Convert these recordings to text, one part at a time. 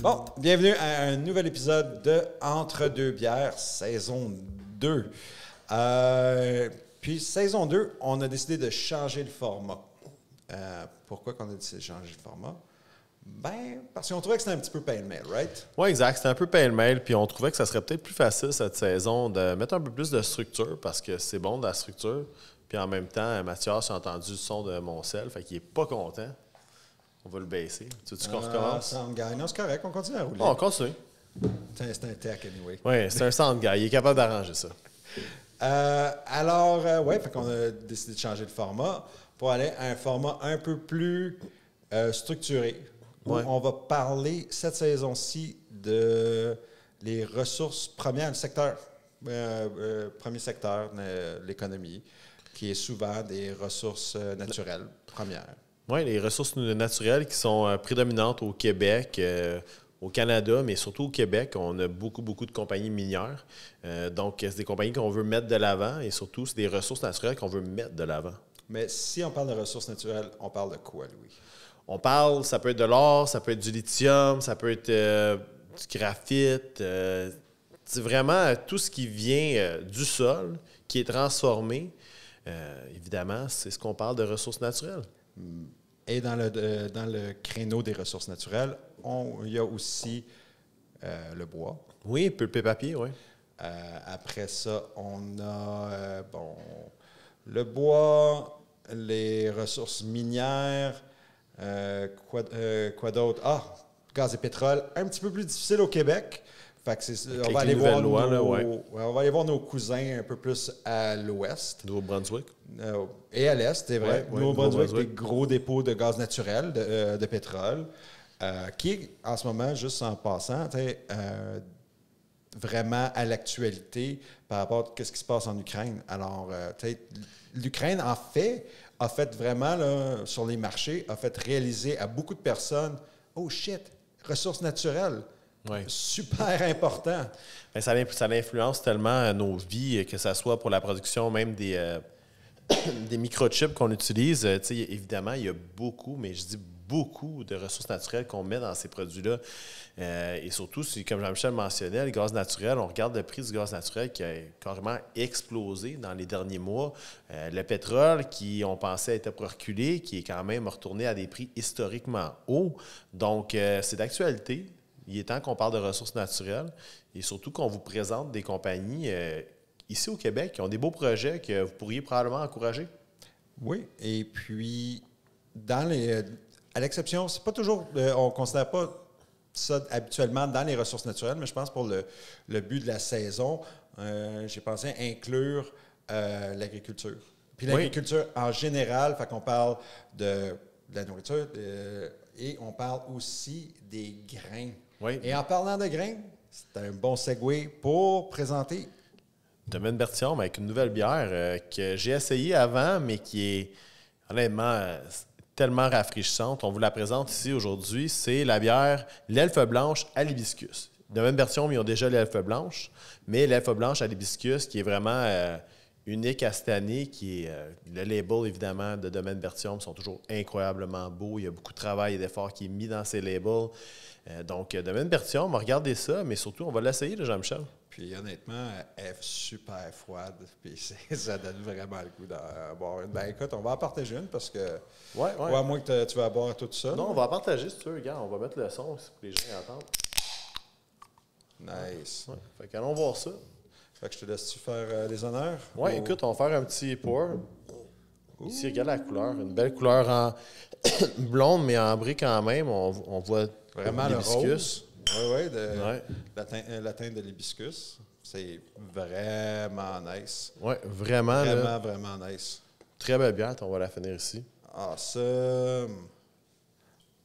Bon, bienvenue à un nouvel épisode de Entre deux bières, saison 2. Puis, saison 2, on a décidé de changer le format. Pourquoi qu'on a décidé de changer le format? Ben, parce qu'on trouvait que c'était un petit peu pêle-mêle, right? Oui, exact. C'était un peu pêle-mêle, puis on trouvait que ça serait peut-être plus facile cette saison de mettre un peu plus de structure, parce que c'est bon de la structure. Puis en même temps, Mathias a entendu le son de mon sel, fait qu'il est pas content. On va le baisser. Tu veux qu'on recommence? Sound guy. Non, c'est correct, on continue à rouler. Bon, on continue. C'est un tech, anyway. Oui, c'est un sound guy. Il est capable d'arranger ça. Oui, fait qu'on a décidé de changer de format pour aller à un format un peu plus structuré. Ouais. On va parler cette saison-ci de les ressources premières, le secteur, premier secteur de l'économie, qui est souvent des ressources naturelles premières. Oui, les ressources naturelles qui sont prédominantes au Québec, au Canada, mais surtout au Québec. On a beaucoup de compagnies minières. Donc, c'est des compagnies qu'on veut mettre de l'avant et surtout, c'est des ressources naturelles qu'on veut mettre de l'avant. Mais si on parle de ressources naturelles, on parle de quoi, Louis? On parle, ça peut être de l'or, ça peut être du lithium, ça peut être du graphite. C'est vraiment tout ce qui vient du sol, qui est transformé. Évidemment, c'est ce qu'on parle de ressources naturelles. Et dans le créneau des ressources naturelles, il y a aussi le bois. Oui, pulpe et papier, oui. Après ça, on a le bois, les ressources minières, quoi d'autre? Gaz et pétrole, un petit peu plus difficile au Québec. Fait que on va aller voir on va aller voir nos cousins un peu plus à l'ouest. Nouveau-Brunswick. Et à l'est, c'est vrai. Ouais, Nouveau-Brunswick, des gros dépôts de gaz naturel, de pétrole, qui est en ce moment, juste en passant, vraiment à l'actualité par rapport à ce qui se passe en Ukraine. Alors, l'Ukraine, en fait, a fait vraiment, là, sur les marchés, a fait réaliser à beaucoup de personnes, « Oh shit, ressources naturelles! » Ouais. Super important. Bien, ça influence tellement nos vies, que ce soit pour la production même des microchips qu'on utilise. Évidemment, il y a beaucoup, mais je dis beaucoup de ressources naturelles qu'on met dans ces produits-là. Et surtout, comme Jean-Michel mentionnait, le gaz naturel, on regarde le prix du gaz naturel qui a carrément explosé dans les derniers mois. Le pétrole, qui on pensait était pour reculer, qui est quand même retourné à des prix historiquement hauts. Donc, c'est d'actualité. Il est temps qu'on parle de ressources naturelles et surtout qu'on vous présente des compagnies ici au Québec qui ont des beaux projets que vous pourriez probablement encourager. Oui, et puis, à l'exception, c'est pas toujours, on ne considère pas ça habituellement dans les ressources naturelles, mais je pense pour le but de la saison, j'ai pensé inclure l'agriculture. Puis l'agriculture en général, fait qu'on parle de la nourriture et on parle aussi des grains. Oui. Et en parlant de grains, c'est un bon segue pour présenter Domaine Bertillon, avec une nouvelle bière que j'ai essayée avant, mais qui est honnêtement tellement rafraîchissante. On vous la présente ici aujourd'hui. C'est la bière l'Elfe Blanche à l'hibiscus. Domaine Bertillon, ils ont déjà l'Elfe Blanche, mais l'Elfe Blanche à l'hibiscus qui est vraiment unique à cette année, qui est le label, évidemment, de Domaine Bertillon sont toujours incroyablement beaux. Il y a beaucoup de travail et d'efforts qui est mis dans ces labels. Donc, Domaine Bertillon, on va regarder ça, mais surtout, on va l'essayer, là, Jean-Michel. Puis honnêtement, elle est super froide. Puis ça donne vraiment le goût d'en boire une. Ben écoute, on va en partager une parce que. Ouais. À moins que tu vas boire tout ça. Non, on va en partager si tu veux. Regarde, on va mettre le son pour que les gens entendent. Nice. Ouais. Fait qu'allons voir ça. Fait que je te laisse-tu faire les honneurs? Oui, écoute, on va faire un petit pour. Ici, regarde la couleur. Une belle couleur en blonde, mais ambrée quand même. On voit vraiment le rose. Oui, la teinte de l'hibiscus. C'est vraiment nice. Oui, vraiment. Vraiment nice. Très belle bière. On va la finir ici. Awesome.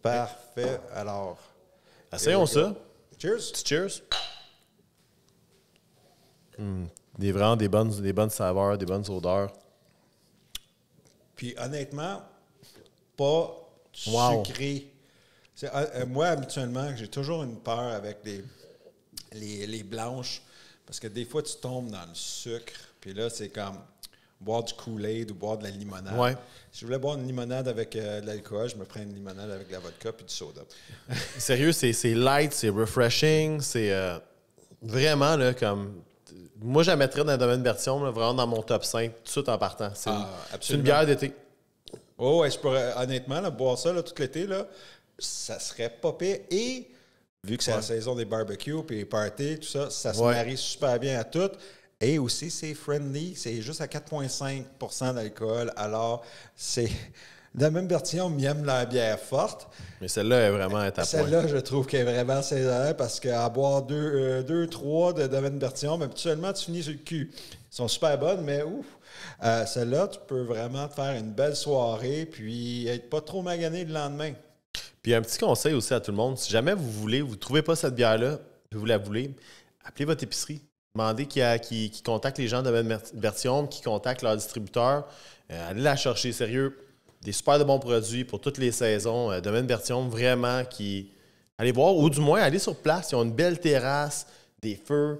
Parfait. Alors. Essayons ça. Cheers. Cheers. Vraiment des bonnes saveurs, des bonnes odeurs. Puis honnêtement, pas sucré. Moi, habituellement, j'ai toujours une peur avec les blanches parce que des fois, tu tombes dans le sucre. Puis là, c'est comme, boire du Kool-Aid ou boire de la limonade. Ouais. Si je voulais boire une limonade avec de l'alcool, je me prends une limonade avec de la vodka puis du soda. Sérieux, c'est light, c'est refreshing, c'est vraiment là, comme. Moi, je la mettrais dans le domaine version, là, vraiment dans mon top 5, tout de suite en partant. C'est une bière d'été. Oh, ouais, je pourrais, honnêtement, là, boire ça là, tout l'été, là, ça serait pas pire. Et vu que c'est la saison des barbecues et les parties, tout ça, ça se marie super bien à tout. Et aussi, c'est friendly. C'est juste à 4,5 % d'alcool. Alors, c'est de la même version, miam la bière forte. Mais celle-là est vraiment à ta pointe. Celle-là, je trouve qu'elle est vraiment saisonnière parce qu'à boire 2-3 de la même version, mais habituellement, tu finis sur le cul. Elles sont super bonnes, mais ouf! Celle-là, tu peux vraiment te faire une belle soirée puis être pas trop magané le lendemain. Puis un petit conseil aussi à tout le monde, si jamais vous ne trouvez pas cette bière-là, puis vous la voulez, appelez votre épicerie. Demandez qui contacte les gens de même version, qui contactent leur distributeur. Allez la chercher, sérieux. Des super de bons produits pour toutes les saisons. Domaine version, vraiment, allez voir, ou du moins, allez sur place. Ils ont une belle terrasse, des feux.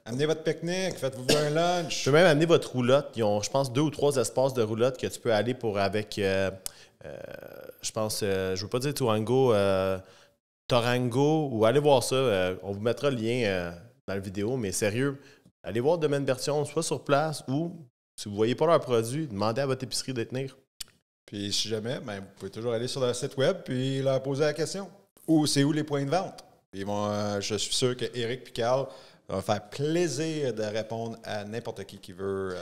Amenez votre pique-nique, faites-vous un lunch. Tu peux même amener votre roulotte. Ils ont, je pense, 2 ou 3 espaces de roulotte que tu peux aller avec, je pense, je ne veux pas dire Tuango, Torango, ou allez voir ça. On vous mettra le lien dans la vidéo, mais sérieux, allez voir Domaine version, soit sur place ou, si vous ne voyez pas leurs produits, demandez à votre épicerie de les tenir. Puis si jamais, vous pouvez toujours aller sur leur site web puis leur poser la question. C'est où les points de vente? Je suis sûr que Eric et Carl vont faire plaisir de répondre à n'importe qui veut.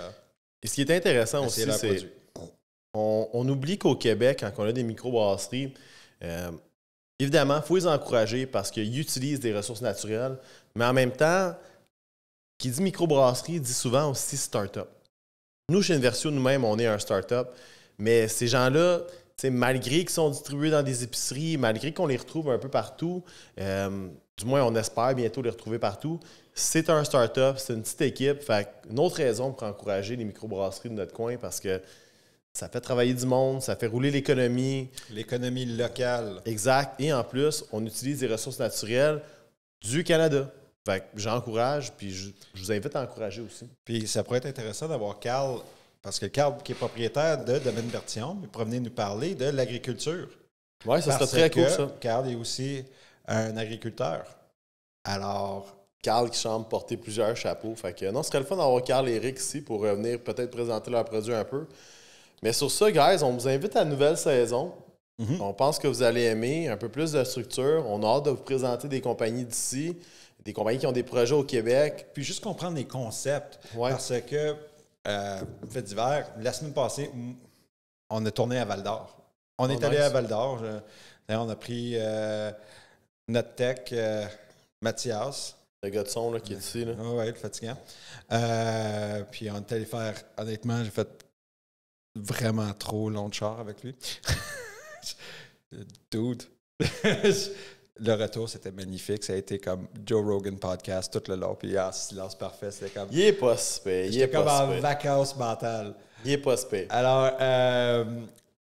Et ce qui est intéressant aussi, c'est on oublie qu'au Québec, quand on a des microbrasseries, évidemment, il faut les encourager parce qu'ils utilisent des ressources naturelles, mais en même temps, qui dit microbrasserie dit souvent aussi start-up. Nous, chez Inversio, nous-mêmes, on est un start-up. Mais ces gens-là, malgré qu'ils sont distribués dans des épiceries, malgré qu'on les retrouve un peu partout, du moins on espère bientôt les retrouver partout, c'est un start-up, c'est une petite équipe. Fait une autre raison pour encourager les microbrasseries de notre coin parce que ça fait travailler du monde, ça fait rouler l'économie. L'économie locale. Exact. Et en plus, on utilise des ressources naturelles du Canada. Fait que j'encourage, puis je vous invite à encourager aussi. Puis ça pourrait être intéressant d'avoir Carl. Parce que Carl, qui est propriétaire de Domaine Vertion, il pourrait venir nous parler de l'agriculture. Oui, ça serait très cool, ça. Carl est aussi un agriculteur. Alors... Carl qui semble porter plusieurs chapeaux. Fait que non, ce serait le fun d'avoir Carl et Eric ici pour venir peut-être présenter leurs produits un peu. Mais sur ça, guys, on vous invite à la nouvelle saison. Mm-hmm. On pense que vous allez aimer un peu plus de structure. On a hâte de vous présenter des compagnies d'ici, des compagnies qui ont des projets au Québec. Puis juste comprendre les concepts. Ouais. Parce que... fait d'hiver, la semaine passée, on a tourné à Val-d'Or. On est allé à Val-d'Or. On a pris notre tech, Mathias. Le gars de son là, qui est ici. Oui, le fatigant. Puis on est allé faire, honnêtement, j'ai fait vraiment trop long de char avec lui. Dude. Le retour, c'était magnifique. Ça a été comme Joe Rogan podcast tout le long. Puis silence parfait, c'était comme... Il est pas super. J'étais comme en vacances mentales. Il est pas super. Alors,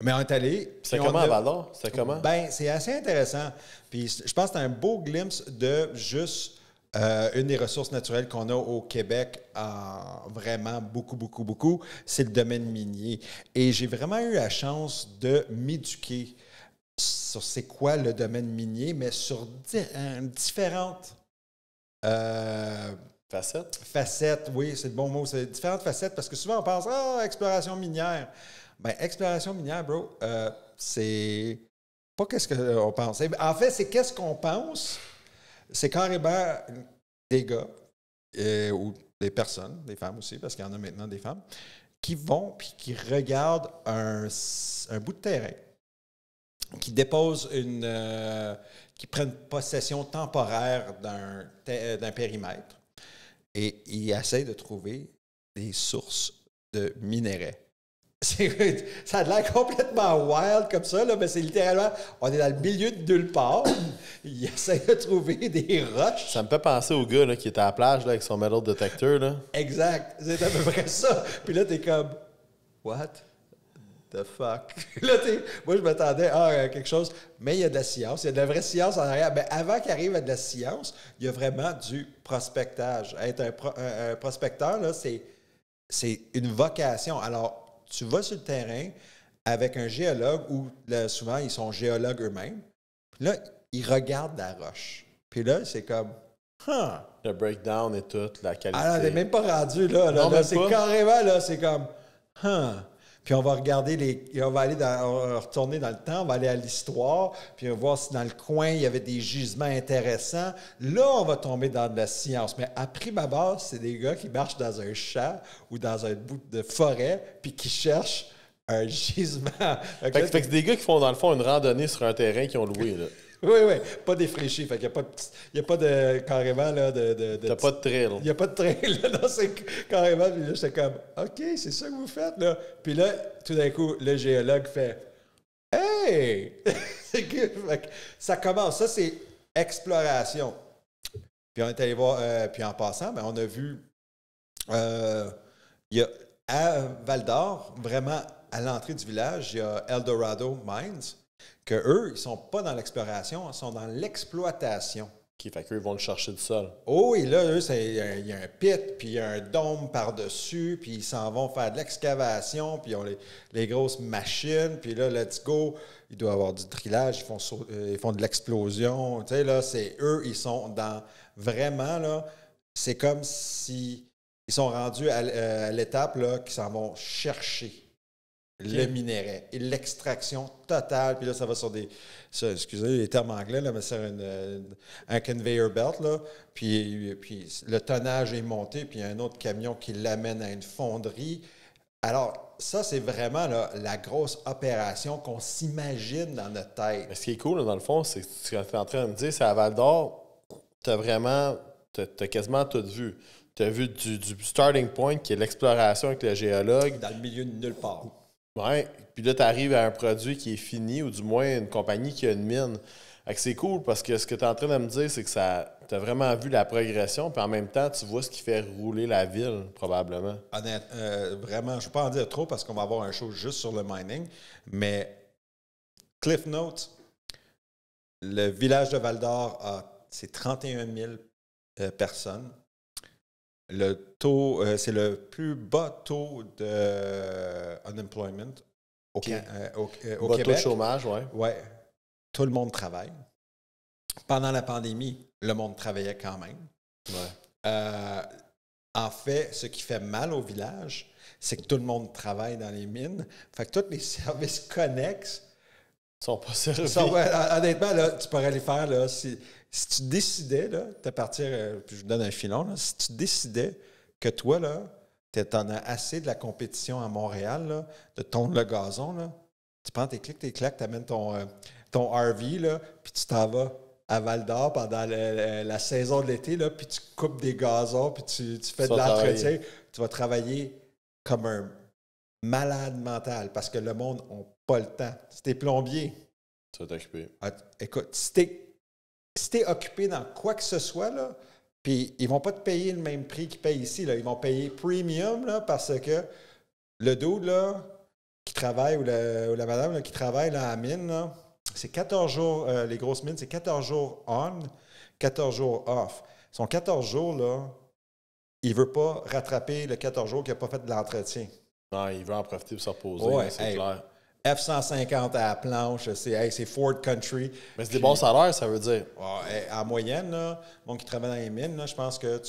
mais on est allé... C'est comment à Val-d'Or? C'est comment? Ben, c'est assez intéressant. Puis je pense que c'est un beau glimpse de juste une des ressources naturelles qu'on a au Québec en vraiment beaucoup. C'est le domaine minier. Et j'ai vraiment eu la chance de m'éduquer sur c'est quoi le domaine minier, mais sur différentes facettes, oui, c'est le bon mot. C'est différentes facettes parce que souvent on pense exploration minière. Ben, exploration minière, bro, c'est pas qu'est-ce qu'on pense. En fait, c'est qu'est-ce qu'on pense. C'est carrément des gars ou des personnes, des femmes aussi, parce qu'il y en a maintenant des femmes, qui vont puis qui regardent un bout de terrain, qui déposent qui prennent possession temporaire d'un périmètre et ils essayent de trouver des sources de minerais. Ça a l'air complètement wild comme ça, là, mais c'est littéralement, on est dans le milieu de nulle part. Ils essayent de trouver des roches. Ça me fait penser au gars là, qui était à la plage là, avec son metal detector. Là. Exact, c'est à peu près ça. Puis là, t'es comme, what the fuck? Là, moi, je m'attendais à quelque chose, mais il y a de la science, il y a de la vraie science en arrière. Mais avant qu'il arrive à de la science, il y a vraiment du prospectage. Être un prospecteur, là, c'est c'est une vocation. Alors, tu vas sur le terrain avec un géologue ou là, souvent, ils sont géologues eux-mêmes. Puis là, ils regardent la roche. Puis là, c'est comme, huh. Le breakdown et tout, la qualité. Ah, on n'est même pas rendu là. Non, là même c'est pas. carrément, là, c'est comme, huh. Puis on va regarder on va retourner dans le temps, on va aller à l'histoire, puis on va voir si dans le coin, il y avait des gisements intéressants. Là, on va tomber dans de la science. Mais à prime abord, c'est des gars qui marchent dans un champ ou dans un bout de forêt, puis qui cherchent un gisement. Fait que c'est des gars qui font, dans le fond, une randonnée sur un terrain qu'ils ont loué, là. Oui, oui, pas défraîchi. Fait qu'il n'y a pas de carrément là, T'as pas de trail. Il n'y a pas de trail, là. Non, c'est carrément. Puis là, j'étais comme, OK, c'est ça que vous faites, là. Puis là, tout d'un coup, le géologue fait, Hey! Fait que ça commence. Ça, c'est exploration. Puis on est allé voir, puis en passant, ben, on a vu, il y a à Val-d'Or, vraiment à l'entrée du village, il y a Eldorado Mines, que eux, ils sont pas dans l'exploration, ils sont dans l'exploitation. OK, fait qu'eux, ils vont le chercher du sol. Oh, et là, eux, il y a un pit, puis il y a un dôme par-dessus, puis ils s'en vont faire de l'excavation, puis ils ont les grosses machines, puis là, let's go. Il doit y avoir du drillage, ils font de l'explosion. Tu sais, là, c'est eux, ils sont dans vraiment, là, c'est comme si ils sont rendus à l'étape, là, qu'ils s'en vont chercher le minerai et l'extraction totale. Puis là, ça va sur excusez les termes anglais, là, mais c'est un conveyor belt. Là. Puis le tonnage est monté, puis il y a un autre camion qui l'amène à une fonderie. Alors, ça, c'est vraiment là, la grosse opération qu'on s'imagine dans notre tête. Mais ce qui est cool, là, dans le fond, c'est ce que tu es en train de me dire, c'est à Val-d'Or, t'as quasiment tout vu. Tu as vu du starting point, qui est l'exploration avec le géologue. Dans le milieu de nulle part. Oui, puis là, tu arrives à un produit qui est fini, ou du moins une compagnie qui a une mine. Fait que c'est cool parce que ce que tu es en train de me dire, c'est que tu as vraiment vu la progression, puis en même temps, tu vois ce qui fait rouler la ville, probablement. Vraiment, je ne vais pas en dire trop parce qu'on va avoir un show juste sur le mining, mais Cliff Notes, le village de Val-d'Or, c'est 31 000 personnes. Le taux, c'est le plus bas taux de unemployment au Québec. Taux de chômage, oui. Oui. Tout le monde travaille. Pendant la pandémie, le monde travaillait quand même. Ouais. En fait, ce qui fait mal au village, c'est que tout le monde travaille dans les mines. Fait que tous les services connexes sont pas servis. Honnêtement, là, tu pourrais les faire là, si tu décidais de partir, puis je vous donne un filon, là, si tu décidais que toi, là, t'en as assez de la compétition à Montréal, là, de tondre le gazon, là, tu prends tes claques, tu amènes ton RV, là, puis tu t'en vas à Val-d'Or pendant la saison de l'été, là, puis tu coupes des gazons, puis tu fais de l'entretien. Tu vas travailler comme un malade mental parce que le monde n'a pas le temps. Si t'es plombier, tu vas t'occuper. Écoute, si t'es occupé dans quoi que ce soit, là, puis ils vont pas te payer le même prix qu'ils payent ici. Là. Ils vont payer premium là, parce que le dude là, qui travaille ou la madame là, qui travaille là, à la mine, là, c'est 14 jours, les grosses mines, c'est 14 jours on, 14 jours off. Son 14 jours, là, il ne veut pas rattraper le 14 jours qu'il n'a pas fait de l'entretien. Non, il veut en profiter pour se reposer, Ouais, c'est clair. F-150 à la planche, c'est Ford Country. Mais c'est des bons salaires, ça veut dire. En moyenne, là, monde qui travaille dans les mines, là, je pense que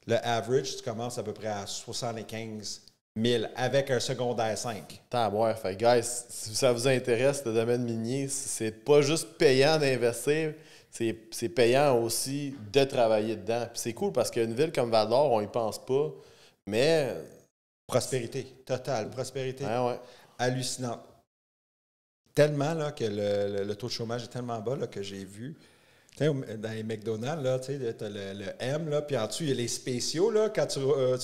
le average, tu commences à peu près à 75 000 avec un secondaire 5. Ouais, fait guys, si ça vous intéresse, le domaine minier, c'est pas juste payant d'investir, c'est payant aussi de travailler dedans. Puis c'est cool parce qu'une ville comme Val-d'Or, on y pense pas, mais... Prospérité, totale, prospérité. Ouais. Hallucinante. Tellement là, que le taux de chômage est tellement bas là, que j'ai vu. Tu sais, dans les McDonald's, là, tu as le M, là, puis en dessous, il y a les spéciaux. Là, quand tu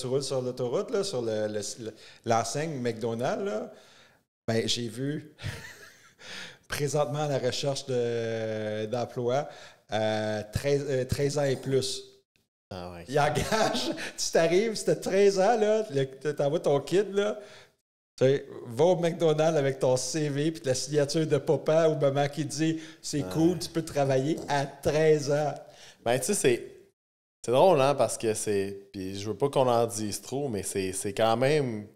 roules sur l'autoroute, là, sur l'enseigne McDonald's, là, ben, j'ai vu présentement à la recherche d'emploi 13 ans et plus. Ah ouais. Il engage, tu t'arrives, si tu as 13 ans, tu envoies ton kid, là. Va au McDonald's avec ton CV puis la signature de papa ou maman qui dit c'est cool, tu peux travailler à 13 ans. Ben, tu sais, C'est drôle, hein, parce que c'est... Puis je veux pas qu'on en dise trop, mais c'est quand même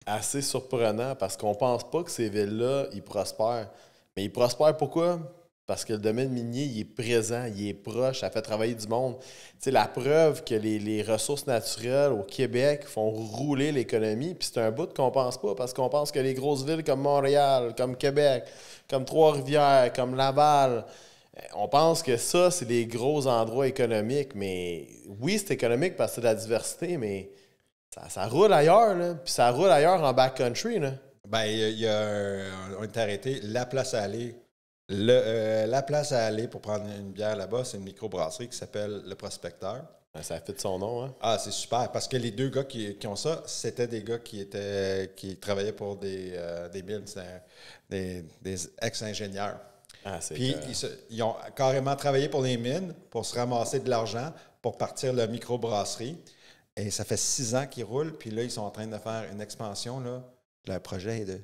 assez surprenant parce qu'on pense pas que ces villes-là, ils prospèrent. Mais ils prospèrent pourquoi? Parce que le domaine minier, il est présent, il est proche, ça fait travailler du monde. Tu sais, la preuve que les ressources naturelles au Québec font rouler l'économie, puis c'est un bout qu'on pense pas, parce qu'on pense que les grosses villes comme Montréal, comme Québec, comme Trois-Rivières, comme Laval, on pense que ça, c'est des gros endroits économiques. Mais oui, c'est économique parce que c'est de la diversité, mais ça roule ailleurs, là. Puis ça roule ailleurs en backcountry, là. Ben, on est arrêté. La place à aller. La place à aller pour prendre une bière là-bas, c'est une microbrasserie qui s'appelle Le Prospecteur. Ben, ça fait de son nom, hein? Ah, c'est super. Parce que les deux gars qui ont ça, c'était des gars qui travaillaient pour des mines, des ex-ingénieurs. Ah, c'est Puis ils ont carrément travaillé pour les mines pour se ramasser de l'argent pour partir la microbrasserie. Et ça fait 6 ans qu'ils roulent. Puis là, ils sont en train de faire une expansion. Là. Le projet est de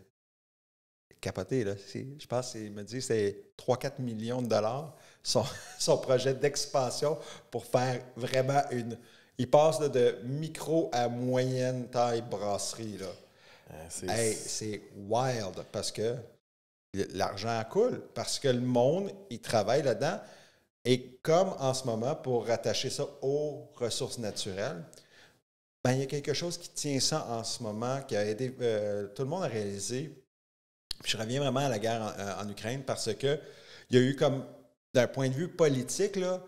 capoter. Là. Je pense qu'il me dit c'est 3-4 millions de dollars son projet d'expansion pour faire vraiment une... Il passe là, de micro à moyenne taille brasserie. Là. C'est wild parce que l'argent coule, parce que le monde, il travaille là-dedans. Et comme en ce moment, pour rattacher ça aux ressources naturelles, ben, il y a quelque chose qui tient ça en ce moment, qui a aidé tout le monde à réaliser. Puis je reviens vraiment à la guerre en Ukraine parce que il y a eu comme, d'un point de vue politique, là,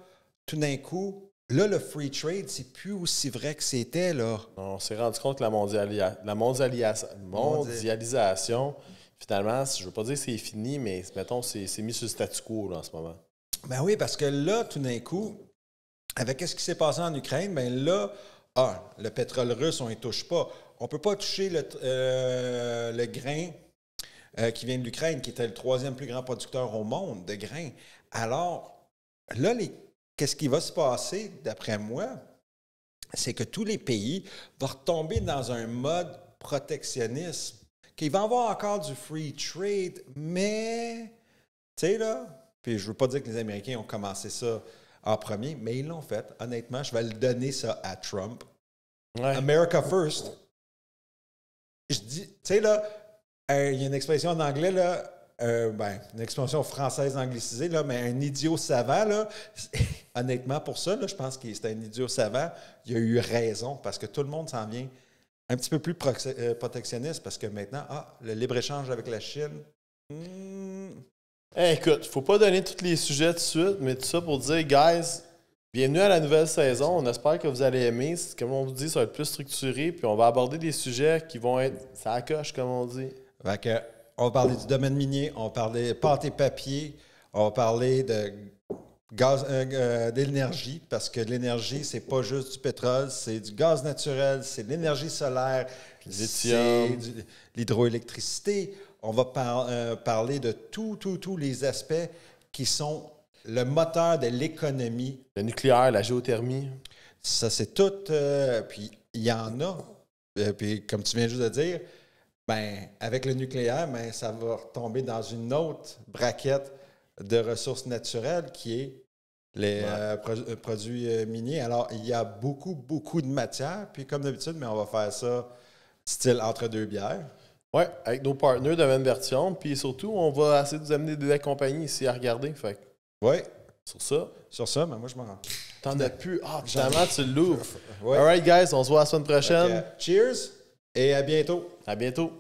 tout d'un coup, là, le free trade, c'est plus aussi vrai que c'était. Là. On s'est rendu compte que la mondialisation, finalement, je ne veux pas dire que c'est fini, mais mettons, c'est mis sur le statu quo là, en ce moment. Ben oui, parce que là, tout d'un coup, avec ce qui s'est passé en Ukraine, ben là, le pétrole russe, on ne touche pas. On ne peut pas toucher le grain qui vient de l'Ukraine, qui était le 3e plus grand producteur au monde de grains. Alors, là, qu'est-ce qui va se passer, d'après moi, c'est que tous les pays vont retomber dans un mode protectionnisme, qu'il va y avoir encore du free trade, mais, tu sais, là, puis je ne veux pas dire que les Américains ont commencé ça en premier, mais ils l'ont fait. Honnêtement, je vais le donner ça à Trump. Ouais. America first. Je dis, tu sais, là, il y a une expression en anglais, là, une expression française anglicisée, là, mais un idiot savant, là, honnêtement, pour ça, là, je pense que c'est un idiot savant. Il a eu raison, parce que tout le monde s'en vient un petit peu plus protectionniste, parce que maintenant, le libre-échange avec la Chine... Écoute, il ne faut pas donner tous les sujets tout de suite, mais tout ça pour dire, guys, bienvenue à la nouvelle saison. On espère que vous allez aimer. Comme on vous dit, ça va être plus structuré, puis on va aborder des sujets qui vont être ça coche, comme on dit. Fait que, on va parler du domaine minier, on va parler de pâte et papier, on va parler de gaz, d'énergie, parce que l'énergie, c'est pas juste du pétrole, c'est du gaz naturel, c'est de l'énergie solaire, c'est de l'hydroélectricité. On va parler de tous les aspects qui sont le moteur de l'économie. Le nucléaire, la géothermie. Ça, c'est tout. Puis, il y en a. Puis, comme tu viens juste de dire, ben, avec le nucléaire, ben, ça va retomber dans une autre braquette de ressources naturelles qui est les produits miniers. Alors, il y a beaucoup de matière. Puis, comme d'habitude, mais on va faire ça style entre deux bières. Oui, avec nos partenaires de même version. Puis surtout, on va essayer de vous amener des compagnies ici à regarder. Fait. Oui. Sur ça, mais moi, je m'en rends. T'en as plus. Finalement, tu l'ouvres. Ouais. All right, guys, on se voit la semaine prochaine. Cheers et à bientôt. À bientôt.